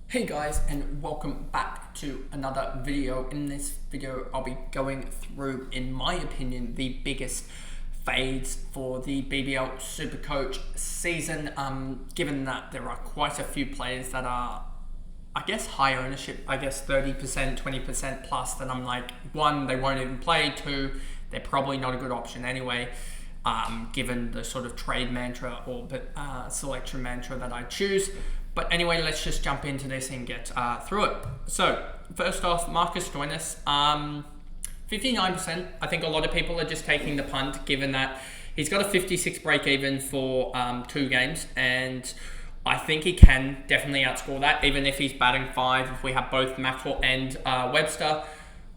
Hey guys, and welcome back to another video. In this video I'll be going through, in my opinion, the biggest fades for the BBL SuperCoach season, given that there are quite a few players that are, I guess, high ownership, I guess 30%, 20% plus, that I'm like, one, they won't even play, two, they're probably not a good option anyway, given the sort of trade mantra or selection mantra that I choose. But anyway, let's just jump into this and get through it. So, first off, Marcus Joyner, 59%. I think a lot of people are just taking the punt, given that he's got a 56 break even for 2 games, and I think he can definitely outscore that, even if he's batting 5, if we have both Maxwell and Webster.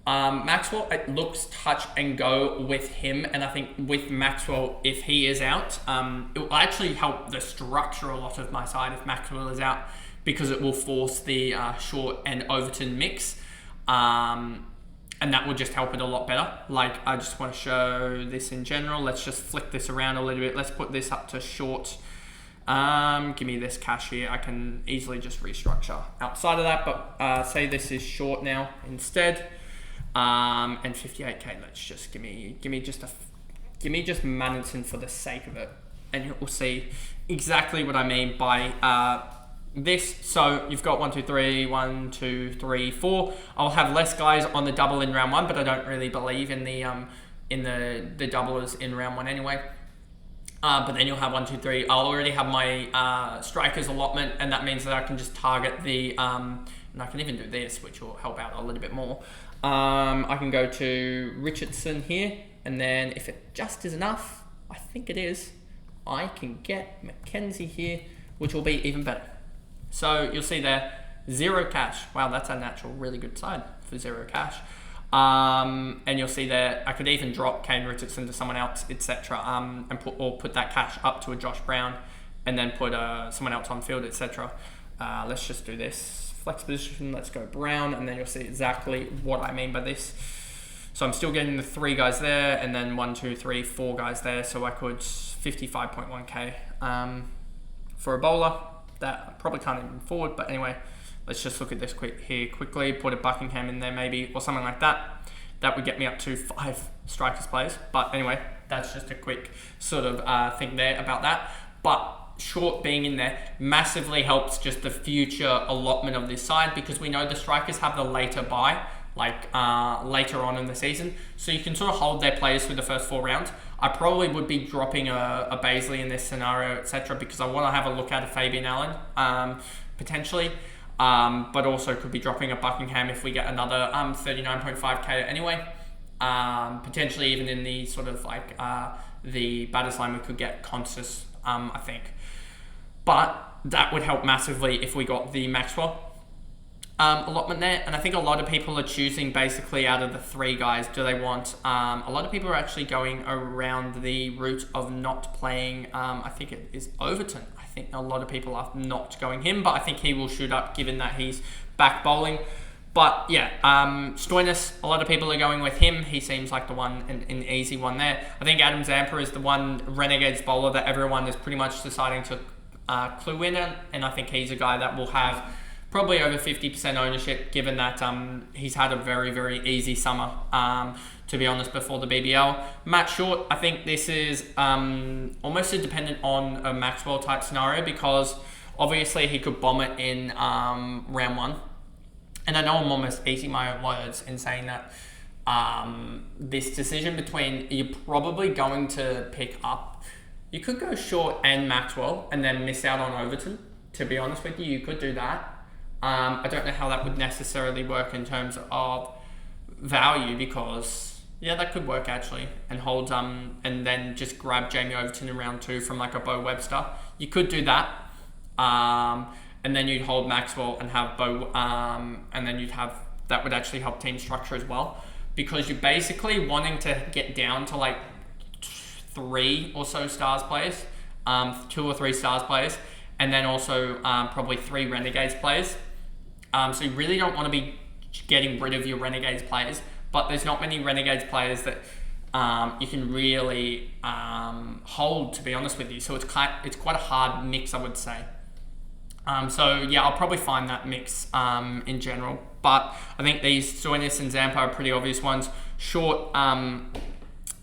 Maxwell, it looks touch and go with him, and I think with Maxwell, if he is out, it will actually help the structure a lot of my side if Maxwell is out, because it will force the Short and Overton mix, and that will just help it a lot better. Like, I just want to show this in general. Let's just flick this around a little bit. Let's put this up to Short. Give me this cash here. I can easily just restructure outside of that, but say this is Short now instead. And 58k. Let's just give me just Manatee for the sake of it, and you will see exactly what I mean by this. So you've got 1, 2, 3, 1, 2, 3, 4. I'll have less guys on the double in round 1, but I don't really believe in the doublers in round 1 anyway. But then you'll have 1, 2, 3. I'll already have my strikers allotment, and that means that I can just target the and I can even do this, which will help out a little bit more. I can go to Richardson here, and then if it just is enough, I think it is, I can get Mackenzie here, which will be even better. So you'll see there, 0 cash. Wow, that's a natural, really good side for 0 cash. And you'll see there, I could even drop Kane Richardson to someone else, etc. And put that cash up to a Josh Brown, and then put someone else on field, etc. Let's just do this. Flex position, let's go Brown, and then you'll see exactly what I mean by this. So I'm still getting the 3 guys there, and then 1, 2, 3, 4 guys there, so I could 55.1k for a bowler. That I probably can't even afford, but anyway, let's just look at this quickly, put a Buckingham in there maybe, or something like that. That would get me up to 5 strikers players, but anyway, that's just a quick sort of thing there about that. But Short being in there massively helps just the future allotment of this side, because we know the strikers have the later buy, like later on in the season, so you can sort of hold their players for the first 4 rounds. I probably would be dropping a Baisley in this scenario, etc., because I want to have a look at a Fabian Allen potentially, but also could be dropping a Buckingham if we get another 39.5k anyway. Potentially even in the sort of like the batters line we could get Consus, I think. But that would help massively if we got the Maxwell allotment there. And I think a lot of people are choosing basically out of the 3 guys, do they want... a lot of people are actually going around the route of not playing, I think it is Overton. I think a lot of people are not going him, but I think he will shoot up given that he's back bowling. But yeah, Stoinis, a lot of people are going with him. He seems like the one, an easy one there. I think Adam Zampa is the one Renegades bowler that everyone is pretty much deciding to clue in on, and I think he's a guy that will have probably over 50% ownership, given that he's had a very, very easy summer, to be honest, before the BBL. Matt Short, I think this is almost a dependent on a Maxwell type scenario, because obviously he could bomb it in round 1. And I know I'm almost eating my own words in saying that this decision between, you're probably going to pick up, you could go Short and Maxwell and then miss out on Overton. To be honest with you could do that. I don't know how that would necessarily work in terms of value, because yeah, that could work actually, and hold and then just grab Jamie Overton in round 2 from like a Bo Webster. You could do that. And then you'd hold Maxwell and have Bo, and then you'd have, that would actually help team structure as well, because you're basically wanting to get down to like 3 or so stars players, 2 or 3 stars players, and then also probably 3 Renegades players. So you really don't want to be getting rid of your Renegades players, but there's not many Renegades players that you can really hold, to be honest with you. So it's quite a hard mix, I would say. So yeah, I'll probably find that mix in general. But I think these Soinnis and Zampa are pretty obvious ones. Short,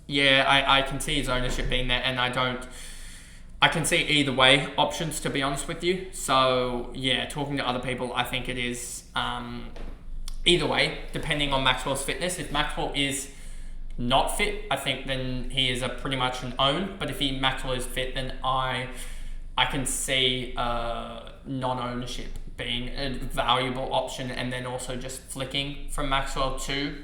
yeah, I can see his ownership being there, and I can see either way options, to be honest with you. So yeah, talking to other people, I think it is either way, depending on Maxwell's fitness. If Maxwell is not fit, I think then he is a pretty much an own. But if Maxwell is fit, then I can see non-ownership being a valuable option, and then also just flicking from Maxwell to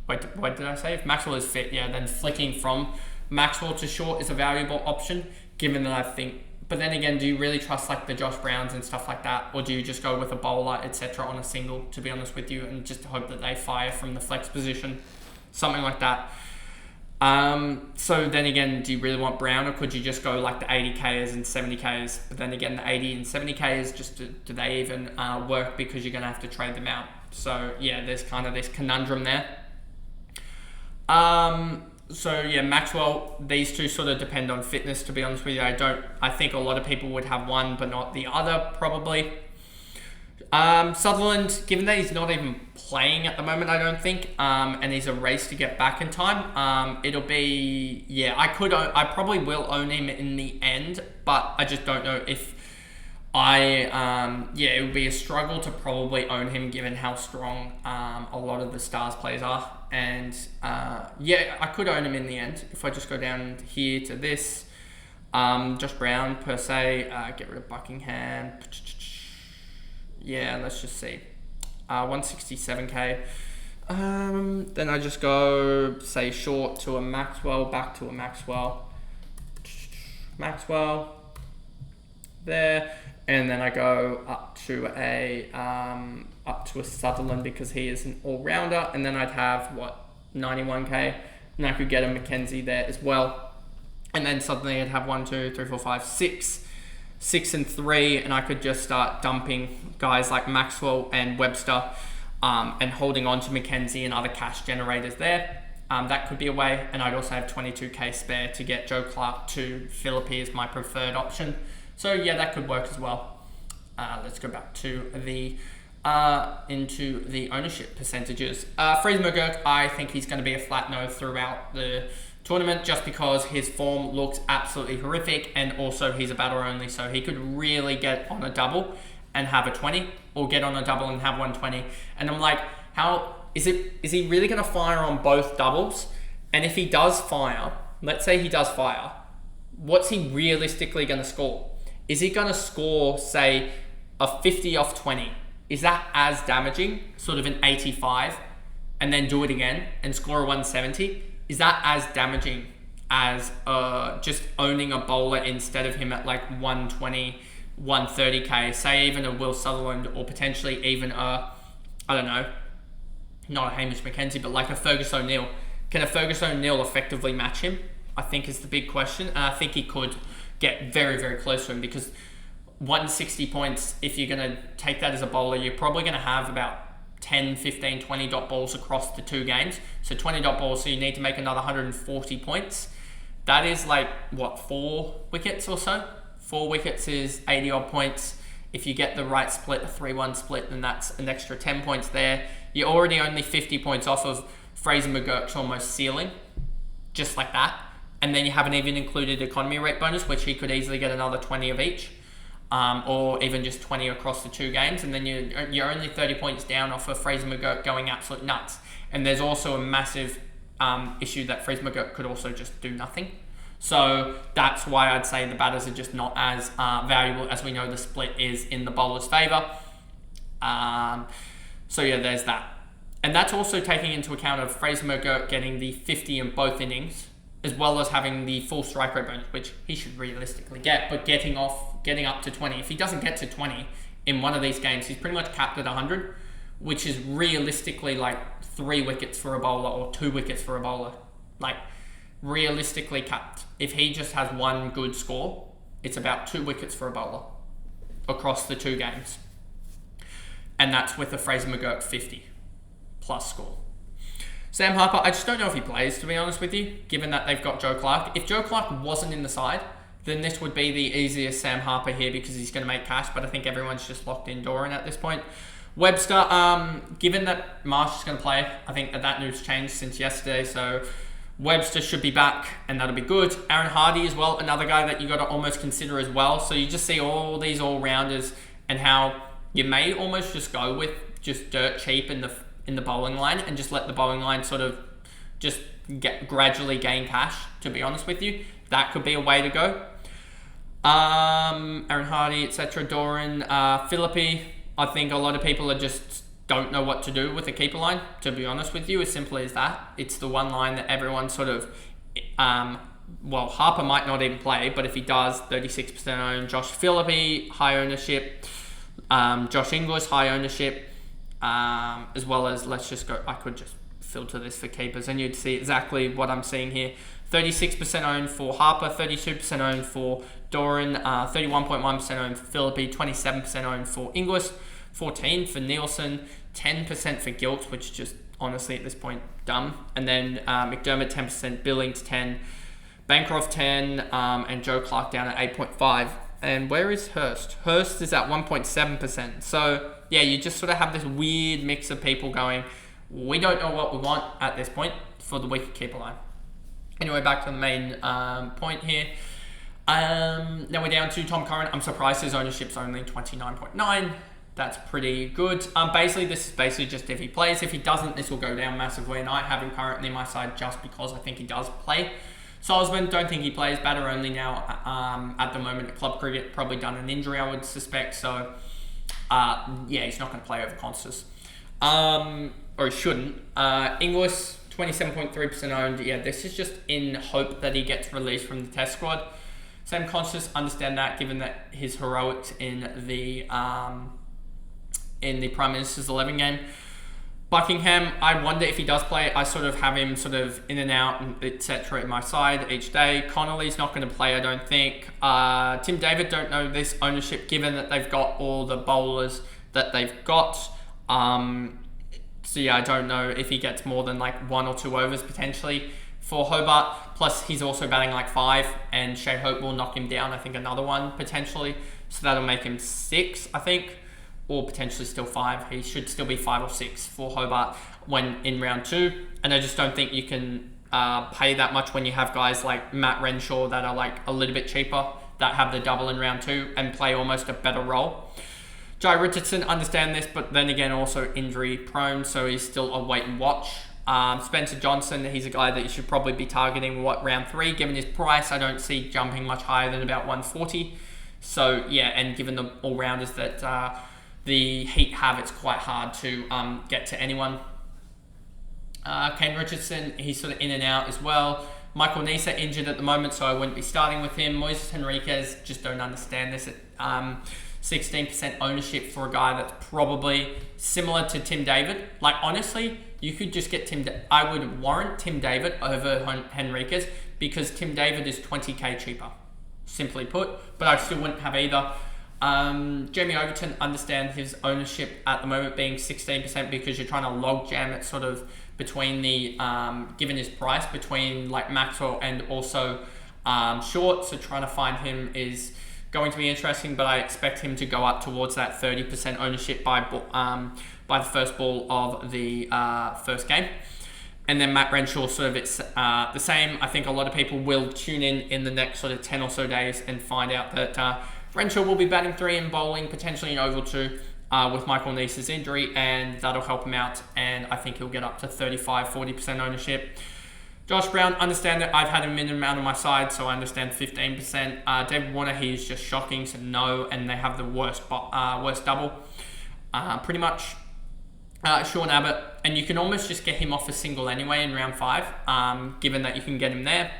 what did I say? If Maxwell is fit, yeah, then flicking from Maxwell to short is a valuable option, given that I think. But then again, do you really trust like the Josh Browns and stuff like that, or do you just go with a bowler, etc., on a single? To be honest with you, and just hope that they fire from the flex position, something like that. So then again, do you really want Brown, or could you just go like the 80Ks and 70Ks? But then again, the 80 and 70Ks, just do they even work, because you're going to have to trade them out? So yeah, there's kind of this conundrum there. So yeah, Maxwell, these two sort of depend on fitness, to be honest with you. I think a lot of people would have one but not the other, probably. Sutherland, given that he's not even playing at the moment, I don't think, and he's a race to get back in time, it'll be, yeah, I probably will own him in the end, but I just don't know if it would be a struggle to probably own him, given how strong a lot of the Stars players are. And yeah, I could own him in the end if I just go down here to this. Josh Brown per se, get rid of Buckingham. Yeah, let's just see. 167k. Then I just go, say, short to a Maxwell, back to a Maxwell. Maxwell. There. And then I go up to a Sutherland, because he is an all-rounder. And then I'd have, 91k. And I could get a McKenzie there as well. And then suddenly I'd have 1, 2, 3, 4, 5, 6. 6 and 3, and I could just start dumping guys like Maxwell and Webster, and holding on to McKenzie and other cash generators there. That could be a way. And I'd also have 22k spare to get Joe Clark to Philippi as my preferred option. So yeah, that could work as well. Let's go back to the into the ownership percentages. Fraser McGurk, I think he's going to be a flat no throughout the tournament, just because his form looks absolutely horrific, and also he's a batter only, so he could really get on a double and have a 20, or get on a double and have 120. And I'm like, how is he really going to fire on both doubles? And if he does fire, let's say he does fire, what's he realistically going to score? Is he going to score, say, a 50 off 20? Is that as damaging, sort of an 85, and then do it again and score a 170? Is that as damaging as just owning a bowler instead of him at like 120, 130k, say even a Will Sutherland, or potentially even a, I don't know, not a Hamish McKenzie, but like a Fergus O'Neill? Can a Fergus O'Neill effectively match him? I think is the big question. And I think he could get very, very close to him, because 160 points, if you're going to take that as a bowler, you're probably going to have about 10, 15, 20 dot balls across the 2 games. So 20 dot balls, so you need to make another 140 points. That is like, 4 wickets or so? 4 wickets is 80 odd points. If you get the right split, a 3-1 split, then that's an extra 10 points there. You're already only 50 points off of Fraser McGurk's almost ceiling, just like that. And then you haven't even included economy rate bonus, which he could easily get another 20 of each. Or even just 20 across the 2 games, and then you're only 30 points down off of Fraser McGurk going absolute nuts. And there's also a massive issue that Fraser McGurk could also just do nothing. So that's why I'd say the batters are just not as valuable, as we know the split is in the bowler's favour. So yeah, there's that. And that's also taking into account of Fraser McGurk getting the 50 in both innings, as well as having the full strike rate bonus, which he should realistically get, but getting up to 20. If he doesn't get to 20 in one of these games, he's pretty much capped at 100, which is realistically like 3 wickets for a bowler or 2 wickets for a bowler. Like, realistically capped. If he just has one good score, it's about 2 wickets for a bowler across the 2 games. And that's with a Fraser McGurk 50 plus score. Sam Harper, I just don't know if he plays, to be honest with you, given that they've got Joe Clark. If Joe Clark wasn't in the side, then this would be the easiest Sam Harper here because he's going to make cash, but I think everyone's just locked in Doran at this point. Webster, given that Marsh is going to play, I think that news changed since yesterday, so Webster should be back, and that'll be good. Aaron Hardy as well, another guy that you got to almost consider as well. So you just see all these all-rounders and how you may almost just go with just dirt cheap in the bowling line and just let the bowling line sort of just gradually gain cash, to be honest with you. That could be a way to go. Aaron Hardy, etc. Doran, Philippi. I think a lot of people don't know what to do with the keeper line, to be honest with you, as simply as that. It's the one line that everyone sort of, Harper might not even play, but if he does, 36% owned. Josh Philippi, high ownership. Josh Inglis, high ownership. As well as, I could just filter this for keepers and you'd see exactly what I'm seeing here. 36% owned for Harper, 32% owned for Doran, 31.1% owned for Philippi, 27% owned for Inglis, 14% for Nielsen, 10% for Gilt, which is just honestly at this point dumb. And then McDermott 10%, Billings 10%, Bancroft 10%, and Joe Clark down at 8.5%. And where is Hurst? Hurst is at 1.7%. So yeah, you just sort of have this weird mix of people going, we don't know what we want at this point for the weaker keeper line. Anyway, back to the main point here. Now we're down to Tom Curran. I'm surprised his ownership's only 29.9. That's pretty good. This is just if he plays. If he doesn't, this will go down massively. And I have him currently in my side just because I think he does play. Salzman, don't think he plays. Batter only now at the moment at club cricket. Probably done an injury, I would suspect. So, he's not going to play over Constance. Or he shouldn't. Inglis, 27.3% owned. Yeah, this is just in hope that he gets released from the test squad. Sam Conscious, understand that given that his heroics in the Prime Minister's 11 game. Buckingham, I wonder if he does play. I sort of have him sort of in and out, etc. at my side each day. Connolly's not going to play, I don't think. Tim David, don't know this ownership given that they've got all the bowlers that they've got. So yeah, I don't know if he gets more than like 1 or 2 overs potentially for Hobart. Plus he's also batting like 5 and Shea Hope will knock him down, I think another one potentially. So that'll make him 6, I think. Or potentially still 5. He should still be 5 or 6 for Hobart when in round 2. And I just don't think you can pay that much when you have guys like Matt Renshaw that are like a little bit cheaper, that have the double in round 2 and play almost a better role. Jai Richardson, understand this, but then again also injury prone, so he's still a wait and watch. Spencer Johnson, he's a guy that you should probably be targeting round 3. Given his price, I don't see jumping much higher than about 140. So yeah, and given the all-rounders that the Heat have, it's quite hard to get to anyone. Kane Richardson, he's sort of in and out as well. Michael Nisa injured at the moment, so I wouldn't be starting with him. Moises Henriquez, just don't understand this. 16% ownership for a guy that's probably similar to Tim David. Like, honestly, you could just get I would warrant Tim David over Henriquez because Tim David is 20k cheaper, simply put, but I still wouldn't have either. Jamie Overton, understand his ownership at the moment being 16% because you're trying to log jam it sort of between the, given his price, between like Maxwell and also Short, so trying to find him is going to be interesting, but I expect him to go up towards that 30% ownership by the first ball of the first game. And then Matt Renshaw, sort of it's the same. I think a lot of people will tune in the next sort of 10 or so days and find out that Renshaw will be batting 3 and bowling potentially in oval 2 with Michael Nisa's injury, and that'll help him out. And I think he'll get up to 40% ownership. Josh Brown, understand that I've had him in and out on my side, so I understand 15%. David Warner, he's just shocking, so no, and they have the worst double, pretty much. Sean Abbott, and you can almost just get him off a single anyway in round 5, given that you can get him there.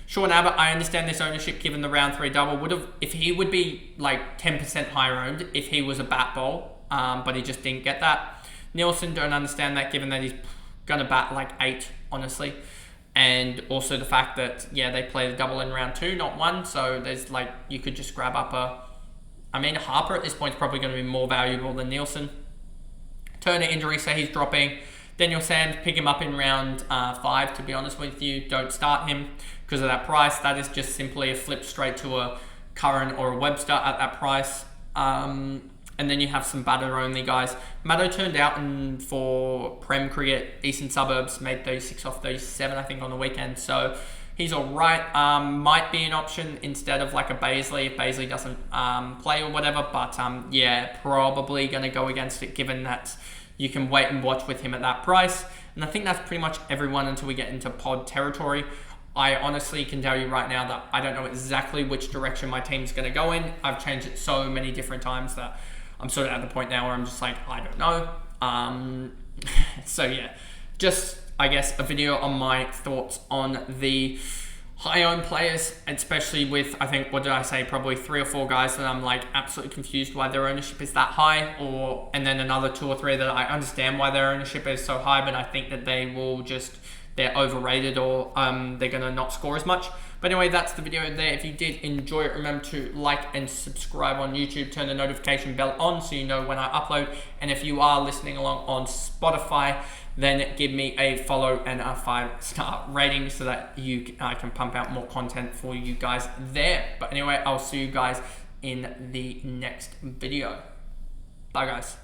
Sean Abbott, I understand this ownership given the round 3 double. If he would be like 10% higher owned if he was a bat bowl, but he just didn't get that. Nielsen, don't understand that given that he's going to bat like 8, honestly. And also the fact that, yeah, they play the double in round 2, not 1. So there's like, you could just grab up Harper at this point is probably going to be more valuable than Nielsen. Turner injury, so he's dropping. Daniel Sand, pick him up in round 5, to be honest with you. Don't start him because of that price. That is just simply a flip straight to a Curran or a Webster at that price. And then you have some batter-only guys. Maddo turned out for Prem cricket, decent suburbs, made 36 off 37, I think, on the weekend. So he's all right. Might be an option instead of like a Baisley if Baisley doesn't play or whatever. But yeah, probably going to go against it given that you can wait and watch with him at that price. And I think that's pretty much everyone until we get into pod territory. I honestly can tell you right now that I don't know exactly which direction my team's going to go in. I've changed it so many different times that I'm sort of at the point now where I'm just like, I don't know. So yeah, just, I guess, a video on my thoughts on the high-owned players, especially with, I think, what did I say, probably 3 or 4 guys that I'm like absolutely confused why their ownership is that high, and then another 2 or 3 that I understand why their ownership is so high, but I think that they're overrated or they're going to not score as much. But anyway, that's the video there. If you did enjoy it, remember to like and subscribe on YouTube. Turn the notification bell on so you know when I upload. And if you are listening along on Spotify, then give me a follow and a 5-star rating so that I can pump out more content for you guys there. But anyway, I'll see you guys in the next video. Bye, guys.